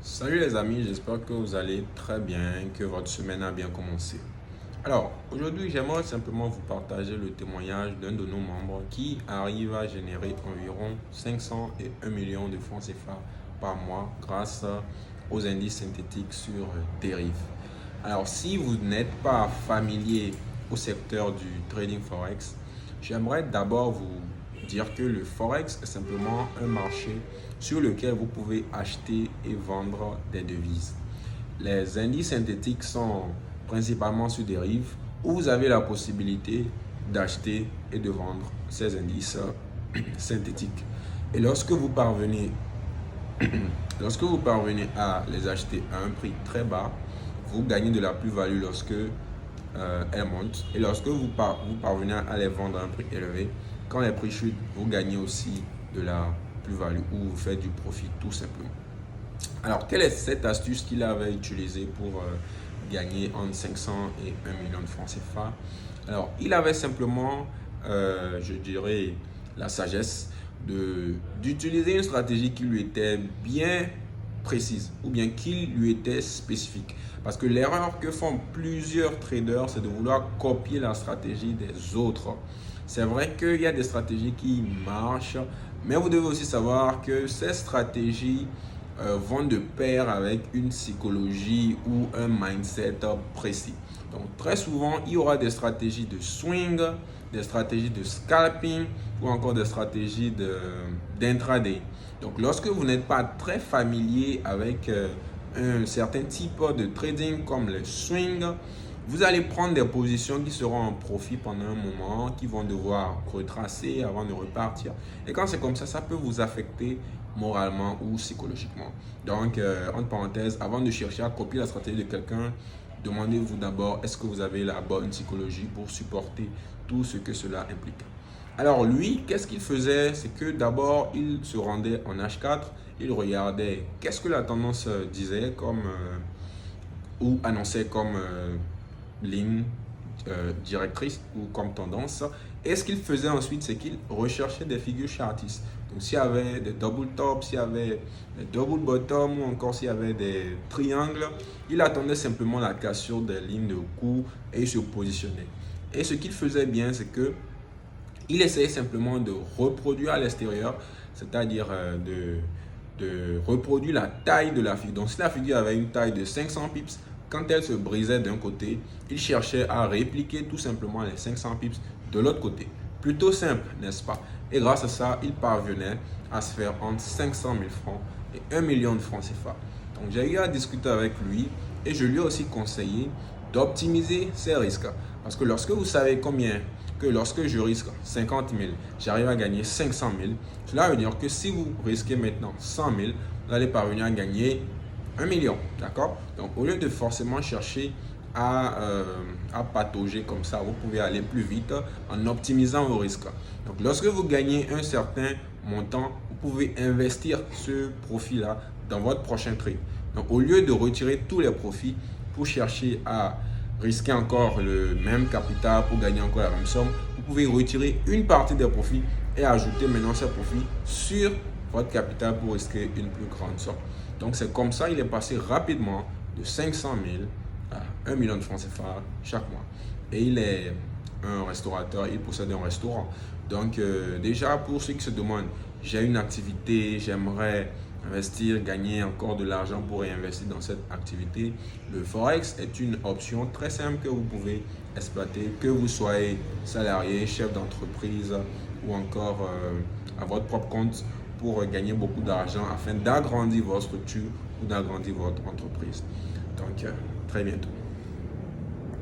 Salut les amis, j'espère que vous allez très bien, que votre semaine a bien commencé. Alors, aujourd'hui, j'aimerais simplement vous partager le témoignage d'un de nos membres qui arrive à générer environ 500 et 1 million de francs CFA par mois grâce aux indices synthétiques sur Deriv. Alors, si vous n'êtes pas familier au secteur du trading Forex, j'aimerais d'abord vous dire que le Forex est simplement un marché sur lequel vous pouvez acheter et vendre des devises. Les indices synthétiques sont principalement sur des rives où vous avez la possibilité d'acheter et de vendre ces indices synthétiques. Et lorsque vous parvenez à les acheter à un prix très bas, vous gagnez de la plus-value lorsque elles montent. Et lorsque vous parvenez à les vendre à un prix élevé, quand les prix chutent, vous gagnez aussi de la plus-value ou vous faites du profit tout simplement. Alors, quelle est cette astuce qu'il avait utilisée pour gagner entre 500 et 1 million de francs CFA? Alors, il avait simplement, je dirais, la sagesse d'utiliser une stratégie qui lui était bien précise ou bien qui lui était spécifique. Parce que l'erreur que font plusieurs traders, c'est de vouloir copier la stratégie des autres. C'est vrai qu'il y a des stratégies qui marchent, mais vous devez aussi savoir que ces stratégies vont de pair avec une psychologie ou un mindset précis. Donc très souvent, il y aura des stratégies de swing, des stratégies de scalping ou encore des stratégies d'intraday. Donc lorsque vous n'êtes pas très familier avec un certain type de trading comme le swing, vous allez prendre des positions qui seront en profit pendant un moment, qui vont devoir retracer avant de repartir. Et quand c'est comme ça peut vous affecter moralement ou psychologiquement. Donc, entre parenthèses, avant de chercher à copier la stratégie de quelqu'un, demandez-vous d'abord est-ce que vous avez la bonne psychologie pour supporter tout ce que cela implique. Alors lui, qu'est-ce qu'il faisait? C'est que d'abord, il se rendait en H4, il regardait qu'est-ce que la tendance disait ou annonçait comme ligne directrice ou comme tendance. Et ce qu'il faisait ensuite, c'est qu'il recherchait des figures chartistes. Donc s'il y avait des double top, s'il y avait des double bottom ou encore s'il y avait des triangles, il attendait simplement la cassure des lignes de cours et il se positionnait. Et ce qu'il faisait bien, c'est que il essayait simplement de reproduire à l'extérieur, c'est-à-dire de reproduire la taille de la figure. Donc si la figure avait une taille de 500 pips, quand elle se brisait d'un côté, il cherchait à répliquer tout simplement les 500 pips de l'autre côté. Plutôt simple, n'est-ce pas? Et grâce à ça, il parvenait à se faire entre 500 000 francs et 1 million de francs CFA. Donc j'ai eu à discuter avec lui et je lui ai aussi conseillé d'optimiser ses risques. Parce que lorsque vous savez lorsque je risque 50 000, j'arrive à gagner 500 000, cela veut dire que si vous risquez maintenant 100 000, vous allez parvenir à gagner 1 million, d'accord? Donc, au lieu de forcément chercher à patauger comme ça, vous pouvez aller plus vite en optimisant vos risques. Donc, lorsque vous gagnez un certain montant, vous pouvez investir ce profit-là dans votre prochain trade. Donc, au lieu de retirer tous les profits pour chercher à risquer encore le même capital pour gagner encore la même somme, vous pouvez retirer une partie des profits et ajouter maintenant ces profits sur votre capital pour risquer une plus grande somme. Donc c'est comme ça, il est passé rapidement de 500 000 à 1 million de francs CFA chaque mois. Et il est un restaurateur, il possède un restaurant. Donc déjà, pour ceux qui se demandent, j'ai une activité, j'aimerais investir, gagner encore de l'argent pour réinvestir dans cette activité. Le Forex est une option très simple que vous pouvez exploiter, que vous soyez salarié, chef d'entreprise ou encore à votre propre compte pour gagner beaucoup d'argent afin d'agrandir votre structure ou d'agrandir votre entreprise. Donc, très bientôt.